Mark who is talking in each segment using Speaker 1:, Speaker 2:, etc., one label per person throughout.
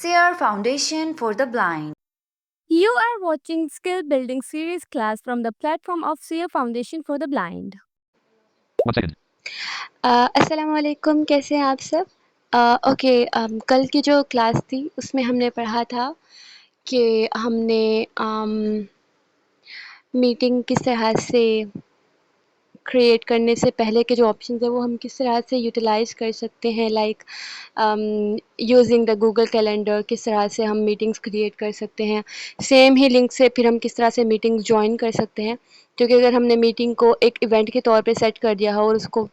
Speaker 1: SEER Foundation for the Blind.
Speaker 2: You are watching Skill Building Series class from the platform of SEER Foundation for the Blind.
Speaker 3: 1 second.
Speaker 4: अस्सलाम वालेकुम, कैसे हैं आप सब? Okay, कल की जो क्लास थी उसमें हमने पढ़ा था कि हमने मीटिंग किस तरह से क्रिएट करने से पहले के जो ऑप्शंस हैं वो हम किस तरह से यूटिलाइज़ कर सकते हैं, like using the Google calendar किस तरह से हम मीटिंग्स क्रिएट कर सकते हैं। सेम ही लिंक से फिर हम किस तरह से मीटिंग्स जॉइन कर सकते हैं, क्योंकि अगर हमने मीटिंग को एक इवेंट के तौर पे सेट कर दिया हो और उसको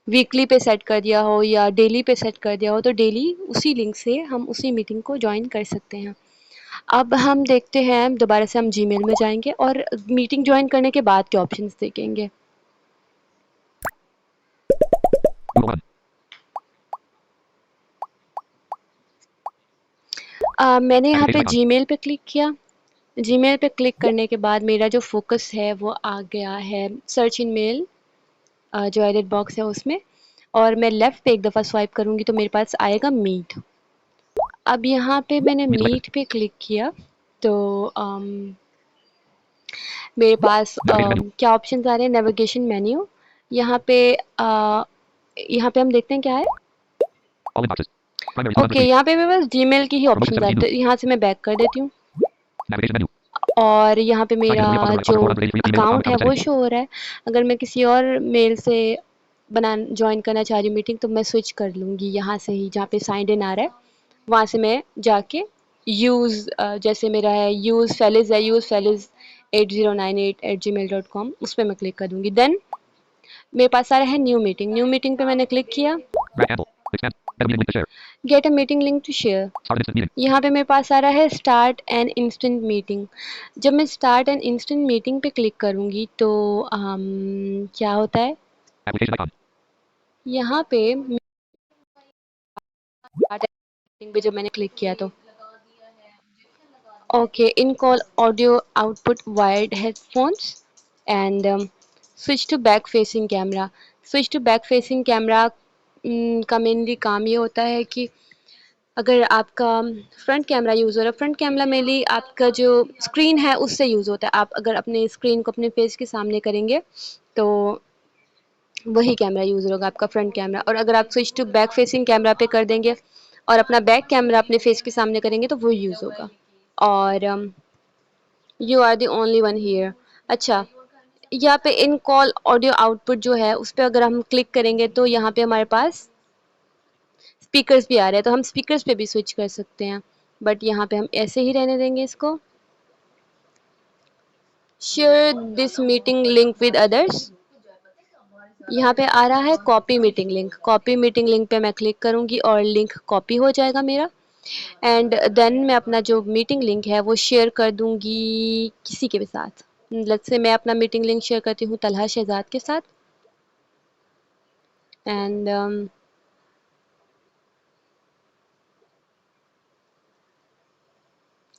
Speaker 4: वीकली पे सेट कर दिया हो या डेली पे सेट कर दिया हो, तो डेली उसी लिंक से हम उसी मीटिंग को जॉइन कर सकते हैं। अब हम देखते हैं, दोबारा से हम जीमेल में जाएंगे और मीटिंग जॉइन करने के बाद के ऑप्शंस देखेंगे।
Speaker 3: Google 1.
Speaker 4: मैंने यहाँ पे
Speaker 3: Application icon.
Speaker 4: जीमेल पे क्लिक किया। जीमेल पे क्लिक करने के बाद मेरा जो फोकस है वो आ गया है सर्च इन मेल, जो एडिट बॉक्स है उसमें, और मैं लेफ़्ट पे एक दफ़ा स्वाइप करूँगी तो मेरे पास आएगा मीट। अब यहाँ पे मैंने
Speaker 3: Meet selected.
Speaker 4: मीट पे क्लिक किया तो मेरे पास
Speaker 3: Navigation menu.
Speaker 4: क्या ऑप्शंस आ रहे हैं, नेविगेशन मेन्यू। यहाँ पे हम देखते हैं क्या है।
Speaker 3: All inboxes. Primary tab
Speaker 4: okay,
Speaker 3: screen.
Speaker 4: यहाँ पे मेरे पास जीमेल की ही
Speaker 3: Promoted
Speaker 4: ऑप्शंस आ
Speaker 3: 17
Speaker 4: रहे हैं,
Speaker 3: news.
Speaker 4: तो यहाँ से मैं बैक कर देती हूँ
Speaker 3: Navigation menu.
Speaker 4: और यहाँ पे
Speaker 3: Sign in
Speaker 4: मेरा
Speaker 3: with your
Speaker 4: जो
Speaker 3: password updated email
Speaker 4: अकाउंट है
Speaker 3: account
Speaker 4: वो
Speaker 3: settings.
Speaker 4: शो हो रहा है। अगर मैं किसी और मेल से जॉइन करना चाह रही हूँ मीटिंग, तो मैं स्विच कर लूँगी यहाँ से ही, जहाँ पे साइंड इन आ रहा है वहाँ से मैं जाके यूज़, जैसे मेरा है यूज़ फैलिज़ है, यूज़ फैलिज़ 8098@gmail.com, उस पर मैं क्लिक कर दूँगी। देन मेरे पास आ रहा है न्यू मीटिंग। न्यू मीटिंग पे मैंने क्लिक किया।
Speaker 3: Rack cancel. Expand. Get a meeting link to share.
Speaker 4: Get a meeting link to share.
Speaker 3: Start an instant meeting.
Speaker 4: यहाँ पे मेरे पास आ रहा है स्टार्ट एन इंस्टेंट मीटिंग। जब मैं स्टार्ट एन इंस्टेंट मीटिंग पे क्लिक करूँगी तो क्या होता है,
Speaker 3: Application icon.
Speaker 4: यहाँ पे स्टार्ट मीटिंग पे जब मैंने क्लिक किया तो okay, in call audio output wired headphones and switch to back facing camera. Switch to back facing camera का मेनली काम ये होता है कि अगर आपका फ्रंट कैमरा यूज़ हो रहा है, फ्रंट कैमरा मेनली आपका जो स्क्रीन है उससे यूज़ होता है। आप अगर अपने स्क्रीन को अपने फेस के सामने करेंगे तो वही कैमरा यूज़ होगा, आपका फ्रंट कैमरा। और अगर आप switch to back facing camera पे कर देंगे और अपना बैक कैमरा अपने फेस के सामने करेंगे तो वो यूज़ होगा। और you are the only one here. अच्छा, यहाँ पे इन कॉल ऑडियो आउटपुट जो है उस पर अगर हम क्लिक करेंगे तो यहाँ पे हमारे पास स्पीकर्स भी आ रहे हैं, तो हम स्पीकर्स पे भी स्विच कर सकते हैं, बट यहाँ पे हम ऐसे ही रहने देंगे इसको। Share this meeting link with others. यहाँ पे आ रहा है copy meeting link. Copy meeting link पे मैं क्लिक करूँगी और लिंक कॉपी हो जाएगा मेरा। एंड देन मैं अपना जो मीटिंग लिंक है वो शेयर कर दूँगी किसी के भी साथ। लेट्स से मैं अपना मीटिंग लिंक शेयर करती हूँ तलहा शहजाद के साथ। And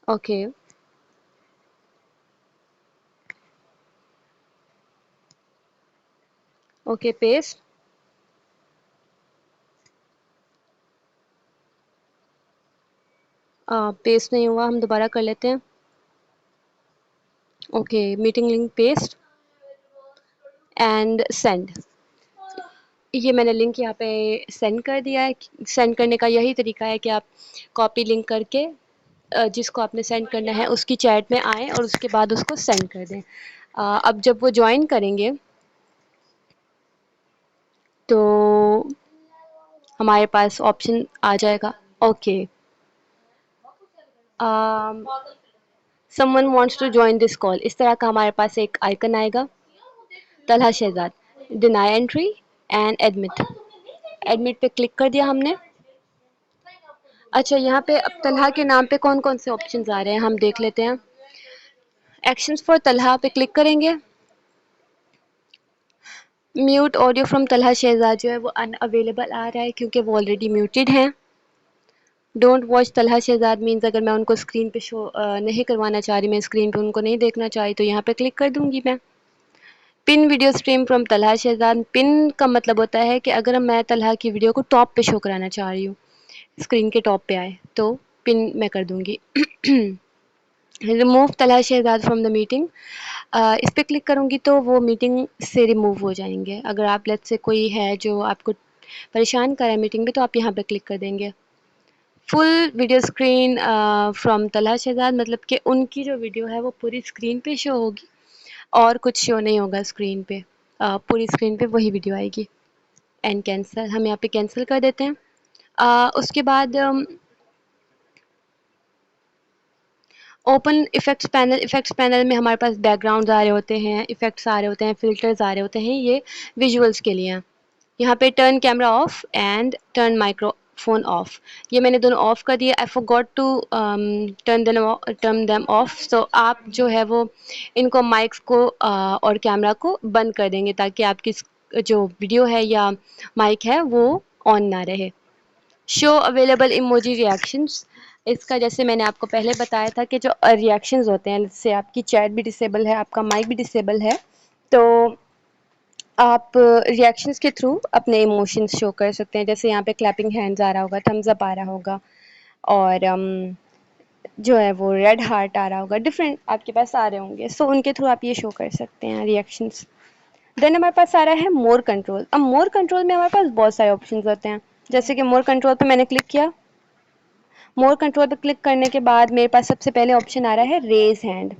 Speaker 4: okay, okay, paste. Paste नहीं हुआ, हम दोबारा कर लेते हैं। Okay, meeting link paste and send. ये मैंने लिंक यहाँ पे सेंड कर दिया है। सेंड करने का यही तरीका है कि आप कॉपी लिंक करके जिसको आपने सेंड करना है उसकी चैट में आएँ और उसके बाद उसको सेंड कर दें। अब जब वो जॉइन करेंगे तो हमारे पास ऑप्शन आ जाएगा, okay, someone wants to join this call, इस तरह का हमारे पास एक आइकन आएगा। Talha Shahzad, deny entry and admit. Admit पे क्लिक कर दिया हमने। अच्छा, यहाँ पे अब तलहा के नाम पे कौन कौन से ऑप्शंस आ रहे हैं हम देख लेते हैं। एक्शंस फॉर तलहा पे क्लिक करेंगे। Mute audio from Talha Shahzad जो है वो अनअवेलेबल आ रहा है क्योंकि वो ऑलरेडी म्यूटेड हैं। Don't watch Talha Shahzad means अगर मैं उनको स्क्रीन पे शो नहीं करवाना चाह रही, मैं स्क्रीन पे उनको नहीं देखना चाह रही, तो यहाँ पे क्लिक कर दूंगी मैं। Pin video stream from Talha Shahzad. Pin का मतलब होता है कि अगर मैं तलहा की वीडियो को टॉप पे शो कराना चाह रही हूँ, स्क्रीन के टॉप पे आए, तो पिन मैं कर दूँगी। Remove Talha Shahzad from the meeting, इस पे क्लिक करूँगी तो वो मीटिंग से रिमूव हो जाएंगे। अगर आप लेट्स से कोई है जो आपको परेशान कर रहा है मीटिंग में, तो आप यहाँ पे क्लिक कर देंगे। Full video screen from Talha Shahzad, मतलब कि उनकी जो वीडियो है वो पूरी स्क्रीन पे शो होगी और कुछ शो नहीं होगा स्क्रीन पे, पूरी स्क्रीन पे वही वीडियो आएगी। एंड कैंसिल, हम यहाँ पे कैंसिल कर देते हैं। उसके बाद ओपन इफ़ेक्ट्स पैनल में हमारे पास बैकग्राउंड्स आ रहे होते हैं, इफ़ेक्ट्स आ रहे होते हैं, फ़िल्टर्स आ रहे होते हैं, ये विजुअल्स के लिए हैं। यहाँ पे turn camera off and turn microphone off, ये मैंने दोनों ऑफ कर दिया। I forgot to turn them off, so आप जो है वो इनको माइक्स को और कैमरा को बंद कर देंगे ताकि आपकी जो वीडियो है या माइक है वो ऑन ना रहे। शो अवेलेबल इमोजी रिएक्शंस, इसका जैसे मैंने आपको पहले बताया था कि जो रिएक्शंस होते हैं, जैसे आपकी चैट भी डिसेबल है, आपका माइक भी डिसेबल है, तो आप रिएक्शंस के थ्रू अपने इमोशंस शो कर सकते हैं। जैसे यहाँ पे क्लैपिंग हैंड्स आ रहा होगा, थम्स अप आ रहा होगा, और जो है वो रेड हार्ट आ रहा होगा, डिफरेंट आपके पास आ रहे होंगे, सो उनके थ्रू आप ये शो कर सकते हैं रिएक्शंस। देन हमारे पास आ रहा है मोर कंट्रोल। अब मोर कंट्रोल में हमारे पास बहुत सारे ऑप्शंस होते हैं, जैसे कि मोर कंट्रोल पे मैंने क्लिक किया। मोर कंट्रोल पे क्लिक करने के बाद मेरे पास सबसे पहले ऑप्शन आ रहा है रेज हैंड।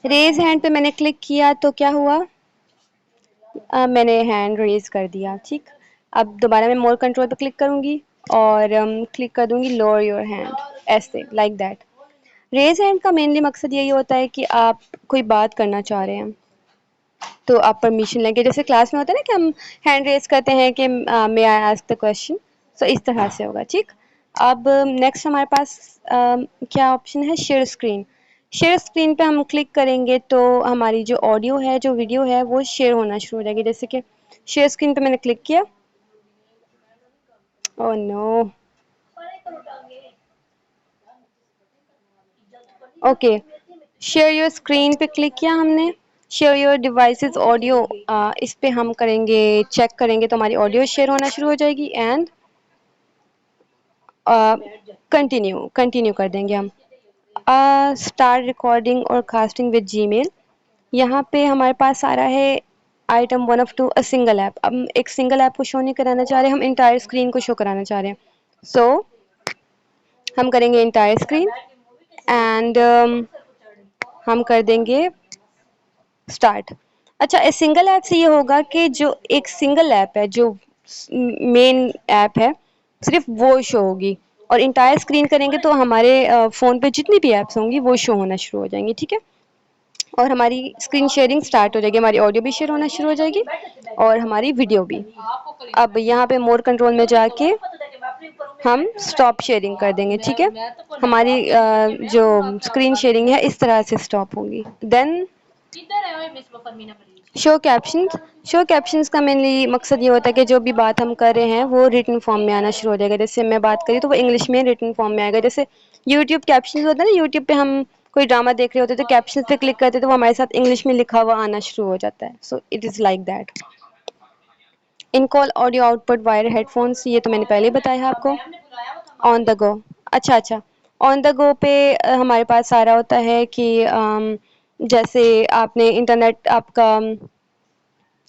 Speaker 4: रेज हैंड पे मैंने क्लिक किया तो क्या हुआ, मैंने हैंड रेज कर दिया। ठीक, अब दोबारा मैं मोर कंट्रोल पे क्लिक करूँगी और क्लिक कर दूँगी लोअर योर हैंड, ऐसे लाइक दैट। रेज हैंड का मेनली मकसद यही होता है कि आप कोई बात करना चाह रहे हैं तो आप परमिशन लेंगे, जैसे क्लास में होता है ना कि हम हैंड रेज करते हैं कि मे आई आस्क द क्वेश्चन, सो इस तरह से होगा। ठीक, अब नेक्स्ट हमारे पास क्या ऑप्शन है, शेयर स्क्रीन। शेयर स्क्रीन पे हम क्लिक करेंगे तो हमारी जो ऑडियो है, जो वीडियो है, वो शेयर होना शुरू हो जाएगी। जैसे कि शेयर स्क्रीन पे मैंने क्लिक किया, oh no, okay, share your screen पे क्लिक किया हमने। शेयर योर डिवाइसेस ऑडियो, इस पे हम करेंगे, चेक करेंगे तो हमारी ऑडियो शेयर होना शुरू हो जाएगी। एंड कंटिन्यू कर देंगे हम। स्टार्ट रिकॉर्डिंग और कास्टिंग विद जीमेल, यहाँ पे हमारे पास आ रहा है item 1 of 2 a single app. अब एक सिंगल ऐप को शो नहीं कराना चाह रहे, हम इंटायर स्क्रीन को शो कराना चाह रहे हैं, सो हम करेंगे इंटायर स्क्रीन एंड हम कर देंगे स्टार्ट। अच्छा, इस सिंगल ऐप से ये होगा कि जो एक सिंगल ऐप है, जो मेन ऐप है, सिर्फ वो शो होगी, और इंटायर स्क्रीन करेंगे तो हमारे फ़ोन पे जितनी भी ऐप्स होंगी वो शो होना शुरू हो जाएंगी। ठीक है, और हमारी स्क्रीन शेयरिंग स्टार्ट हो जाएगी, हमारी ऑडियो भी शेयर होना शुरू हो जाएगी और हमारी वीडियो भी। अब यहाँ पे मोर कंट्रोल में जाके हम स्टॉप शेयरिंग कर देंगे। ठीक है, हमारी जो स्क्रीन शेयरिंग है इस तरह से स्टॉप होगी। Then show captions. Show captions का मेनली मकसद ये होता है कि जो भी बात हम कर रहे हैं वो रिटन फॉर्म में आना शुरू हो जाएगा। जैसे मैं बात करी तो वो इंग्लिश में रिटन फॉर्म में आएगा। जैसे यूट्यूब कैप्शंस होता है ना, यूट्यूब पे हम कोई ड्रामा देख रहे होते हैं तो कैप्शंस पे क्लिक करते हैं तो वो हमारे साथ इंग्लिश में लिखा हुआ आना शुरू हो जाता है। So it is like that. In call audio output wire headphones, ये तो मैंने पहले ही बताया है आपको। ऑन द गो, अच्छा, ऑन द गो पे हमारे पास आ रहा होता है कि जैसे आपने इंटरनेट आपका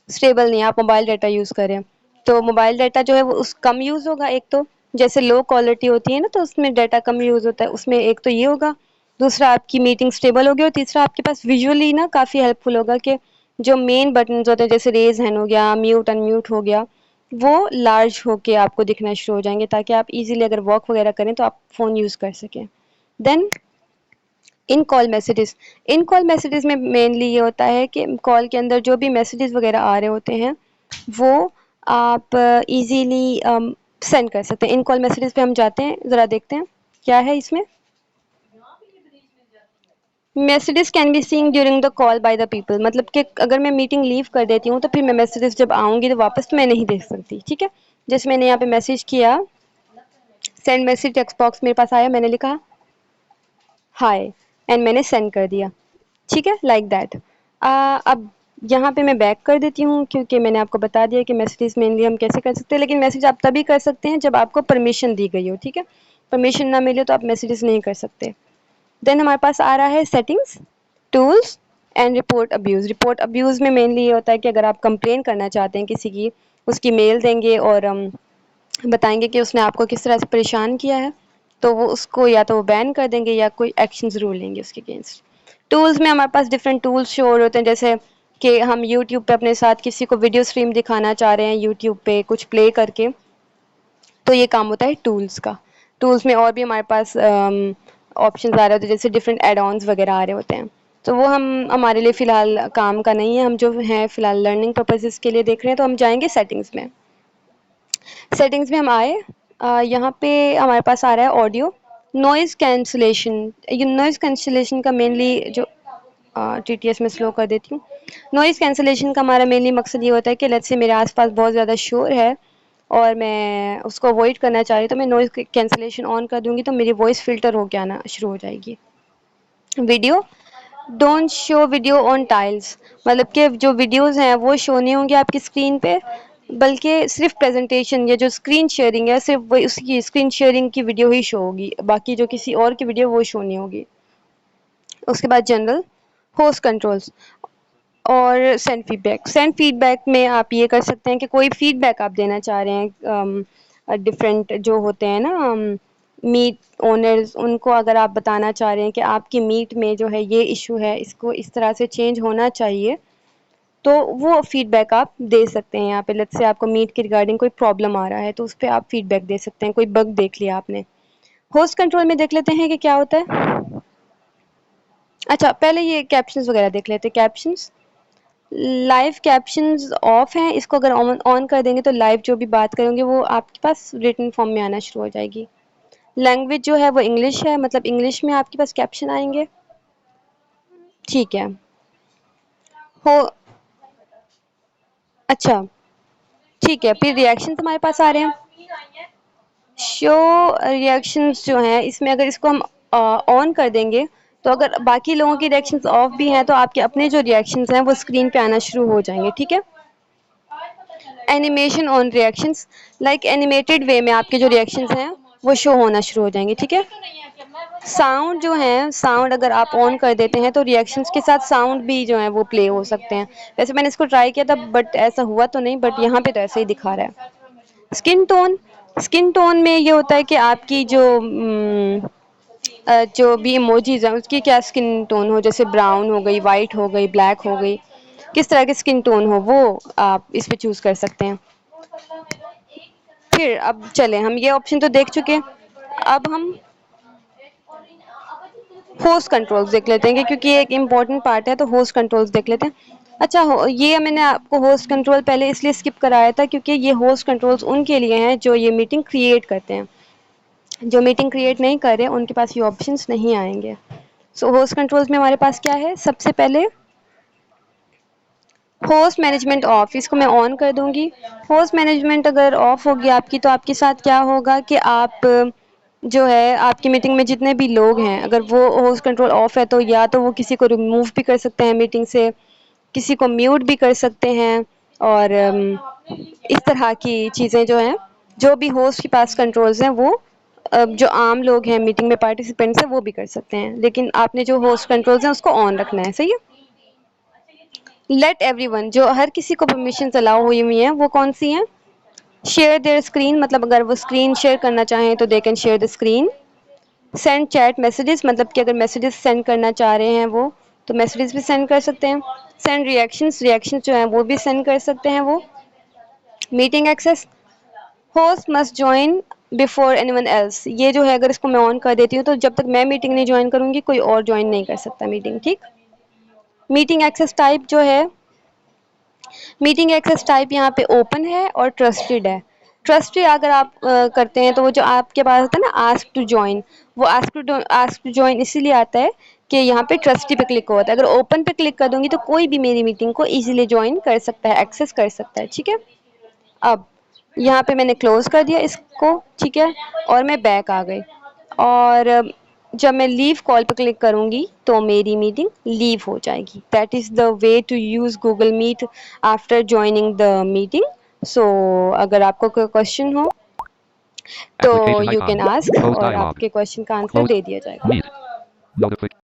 Speaker 4: स्टेबल नहीं है, आप मोबाइल डाटा यूज़ करें तो मोबाइल डाटा जो है वो उस कम यूज़ होगा। एक तो जैसे लो क्वालिटी होती है ना तो उसमें डाटा कम यूज़ होता है, उसमें एक तो ये होगा, दूसरा आपकी मीटिंग स्टेबल होगी, और तीसरा आपके पास विजुअली ना काफ़ी हेल्पफुल होगा कि जो मेन बटन्स होते हैं जैसे रेज हैंड हो गया, म्यूट अनम्यूट हो गया, वो लार्ज होके आपको दिखना शुरू हो जाएंगे ताकि आप इजीली अगर वॉक वगैरह करें तो आप फ़ोन यूज़ कर सकें। देन इन कॉल मैसेजेस में मेनली ये होता है कि कॉल के अंदर जो भी मैसेजेस वगैरह आ रहे होते हैं वो आप इजीली सेंड कर सकते हैं। इन कॉल मैसेजेस पे हम जाते हैं, ज़रा देखते हैं क्या है इसमें। Messages can be seen during the call by the people, मतलब कि अगर मैं मीटिंग लीव कर देती हूँ तो फिर मैं मैसेजेस जब आऊँगी तो वापस तो मैं नहीं देख सकती। ठीक है, जैसे मैंने यहाँ पे मैसेज किया, सेंड मैसेज टेक्स्ट बॉक्स मेरे पास आया, मैंने लिखा हाय एंड मैंने सेंड कर दिया। ठीक है, लाइक दैट। अब यहाँ पे मैं बैक कर देती हूँ क्योंकि मैंने आपको बता दिया कि मैसेजेस मेनली हम कैसे कर सकते हैं, लेकिन मैसेज आप तभी कर सकते हैं जब आपको परमिशन दी गई हो। ठीक है, परमिशन ना मिले तो आप मैसेजेस नहीं कर सकते। देन हमारे पास आ रहा है settings, tools and report abuse. Report abuse में मेनली ये होता है कि अगर आप कंप्लेन करना चाहते हैं किसी की, उसकी मेल देंगे और बताएंगे कि उसने आपको किस तरह से परेशान किया है, तो वो उसको या तो वो बैन कर देंगे या कोई एक्शन ज़रूर लेंगे उसके अगेंस्ट। टूल्स में हमारे पास डिफरेंट टूल्स शो हो रहे होते हैं, जैसे कि हम यूट्यूब पे अपने साथ किसी को वीडियो स्ट्रीम दिखाना चाह रहे हैं यूट्यूब पे कुछ प्ले करके, तो ये काम होता है टूल्स का। टूल्स में और भी हमारे पास ऑप्शंस आ रहे होते हैं, जैसे डिफरेंट एड ऑन्स वगैरह आ रहे होते हैं, तो वो हम हमारे लिए फ़िलहाल काम का नहीं है। हम जो हैं फ़िलहाल लर्निंग पर्पसेस के लिए देख रहे हैं, तो हम जाएंगे सेटिंग्स में। सेटिंग्स में हम आए, यहाँ पे हमारे पास आ रहा है ऑडियो नॉइज़ कैंसलेशन। ये नॉइज़ कैंसलेशन का मेनली जो TTS में स्लो कर देती हूँ। नॉइज़ कैंसलेशन का हमारा मेनली मकसद ये होता है कि लेट्स से मेरे आसपास बहुत ज़्यादा शोर है और मैं उसको अवॉइड करना चाह रही हूँ, तो मैं नॉइज़ कैंसलेशन ऑन कर दूँगी तो मेरी वॉइस फ़िल्टर होके आना शुरू हो जाएगी। Video don't show video on tiles, मतलब कि जो वीडियोज़ हैं वो शो नहीं होंगी आपकी स्क्रीन पे, बल्कि सिर्फ प्रेजेंटेशन या जो स्क्रीन शेयरिंग है सिर्फ वो उसकी स्क्रीन शेयरिंग की वीडियो ही शो होगी, बाकी जो किसी और की वीडियो वो शो नहीं होगी। उसके बाद जनरल, होस्ट कंट्रोल्स और सेंड फीडबैक। सेंड फीडबैक में आप ये कर सकते हैं कि कोई फीडबैक आप देना चाह रहे हैं, डिफरेंट जो होते हैं ना मीट ओनर्स, उनको अगर आप बताना चाह रहे हैं कि आपकी मीट में जो है ये इशू है, इसको इस तरह से चेंज होना चाहिए, तो वो फीडबैक आप दे सकते हैं। यहाँ पे लेट्स से आपको मीट के रिगार्डिंग कोई प्रॉब्लम आ रहा है तो उस पर आप फीडबैक दे सकते हैं, कोई बग देख लिया आपने। होस्ट कंट्रोल में देख लेते हैं कि क्या होता है। अच्छा, पहले ये कैप्शंस वगैरह देख लेते हैं। कैप्शंस, लाइव कैप्शंस ऑफ हैं, इसको अगर ऑन कर देंगे तो लाइव जो भी बात करेंगे वो आपके पास रिटन फॉर्म में आना शुरू हो जाएगी। लैंग्वेज जो है वो इंग्लिश है, मतलब इंग्लिश में आपके पास कैप्शन आएंगे, ठीक है। हो अच्छा, ठीक है। फिर रिएक्शन हमारे पास आ रहे हैं। शो रिएक्शंस जो हैं इसमें अगर इसको हम ऑन कर देंगे तो अगर बाकी लोगों की रिएक्शंस ऑफ भी हैं तो आपके अपने जो रिएक्शंस हैं वो स्क्रीन पे आना शुरू हो जाएंगे, ठीक है। Animation on reactions, like animated way में आपके जो रिएक्शंस हैं वो शो होना शुरू हो जाएंगे, ठीक है। साउंड जो है, साउंड अगर आप ऑन कर देते हैं तो रिएक्शंस के साथ साउंड भी जो है वो प्ले हो सकते हैं। वैसे मैंने इसको ट्राई किया था बट ऐसा हुआ तो नहीं, बट यहाँ पे तो ऐसे ही दिखा रहा है। स्किन टोन, स्किन टोन में ये होता है कि आपकी जो भी इमोजीज हैं उसकी क्या स्किन टोन हो, जैसे ब्राउन हो गई, वाइट हो गई, ब्लैक हो गई, किस तरह की स्किन टोन हो वो आप इस पे चूज़ कर सकते हैं। फिर अब चलें, हम ये ऑप्शन तो देख चुके हैं, अब हम होस्ट कंट्रोल्स देख लेते हैं क्योंकि ये एक इम्पॉर्टेंट पार्ट है, तो होस्ट कंट्रोल्स देख लेते हैं। अच्छा, ये मैंने आपको होस्ट कंट्रोल पहले इसलिए स्किप कराया था क्योंकि ये होस्ट कंट्रोल्स उनके लिए हैं जो ये मीटिंग क्रिएट करते हैं। जो मीटिंग क्रिएट नहीं कर रहे उनके पास ये ऑप्शंस नहीं आएंगे। सो होस्ट कंट्रोल्स में हमारे पास क्या है, सबसे पहले होस्ट मैनेजमेंट ऑफ, इसको मैं ऑन कर दूंगी। होस्ट मैनेजमेंट अगर ऑफ होगी आपकी तो आपके साथ क्या होगा कि आप जो है आपकी मीटिंग में जितने भी लोग हैं, अगर वो होस्ट कंट्रोल ऑफ है तो या तो वो किसी को रिमूव भी कर सकते हैं मीटिंग से, किसी को म्यूट भी कर सकते हैं, और इस तरह की चीज़ें जो हैं, जो भी होस्ट के पास कंट्रोल्स हैं वो जो आम लोग हैं मीटिंग में पार्टिसिपेंट्स हैं वो भी कर सकते हैं, लेकिन आपने जो होस्ट कंट्रोल्स हैं उसको ऑन रखना है, सही है। लेट एवरीवन, जो हर किसी को परमिशन अलाउ हुई हुई हैं वो कौन सी हैं। शेयर देयर स्क्रीन, मतलब अगर वो स्क्रीन शेयर करना चाहें तो they can share the screen. Send chat messages, मतलब कि अगर मैसेजेस सेंड करना चाह रहे हैं वो तो मैसेजेस भी सेंड कर सकते हैं। सेंड रिएक्शंस, रिएक्शंस जो हैं वो भी सेंड कर सकते हैं वो। Meeting access, host must join before anyone else, ये जो है अगर इसको मैं ऑन कर देती हूँ तो जब तक मैं मीटिंग नहीं ज्वाइन करूँगी कोई और ज्वाइन नहीं कर सकता मीटिंग, ठीक। मीटिंग एक्सेस टाइप जो है, मीटिंग एक्सेस टाइप यहाँ पे ओपन है और ट्रस्टेड है। ट्रस्टेड अगर आप करते हैं तो वो जो आपके पास होता है ना आस्क टू ज्वाइन, वो आस्क टू ज्वाइन इसीलिए आता है कि यहाँ पे ट्रस्टी पे क्लिक होता है। अगर ओपन पे क्लिक कर दूंगी तो कोई भी मेरी मीटिंग को इजीली ज्वाइन कर सकता है, एक्सेस कर सकता है, ठीक है। अब यहाँ पे मैंने क्लोज कर दिया इसको, ठीक है, और मैं बैक आ गई, और जब मैं लीव कॉल पर क्लिक करूँगी तो मेरी मीटिंग लीव हो जाएगी। That is the way to use Google Meet after joining the meeting. So अगर आपको कोई क्वेश्चन हो तो
Speaker 3: Application
Speaker 4: you
Speaker 3: icon.
Speaker 4: Can ask
Speaker 3: Close
Speaker 4: और
Speaker 3: dialog.
Speaker 4: आपके क्वेश्चन का आंसर
Speaker 3: Close.
Speaker 4: दे दिया जाएगा।
Speaker 3: Meet. Notification.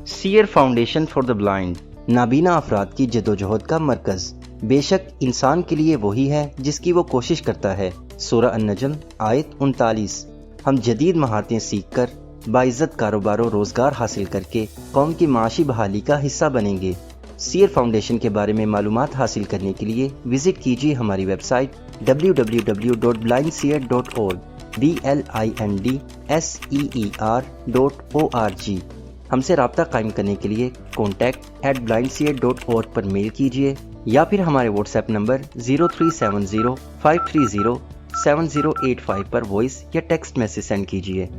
Speaker 5: सीयर फाउंडेशन फॉर द ब्लाइंड नाबीना अफराद की जदोजहद का मरकज़। बेशक इंसान के लिए वही है जिसकी वो कोशिश करता है। सूरह अन-नजम आयत 39। हम जदीद महारतें सीख कर बाइज़्ज़त कारोबार और रोज़गार हासिल करके कौम की माशी बहाली का हिस्सा बनेंगे। सीयर फाउंडेशन के बारे में मालूमात हासिल करने के लिए विज़िट कीजिए हमारी वेबसाइट www.blindseer.org blindseer.org। हमसे रब्ता कायम करने के लिए contact@blindseer.org पर मेल कीजिए या फिर हमारे व्हाट्सएप नंबर 0370 530 7085 पर वॉइस या टेक्स्ट मैसेज सेंड कीजिए।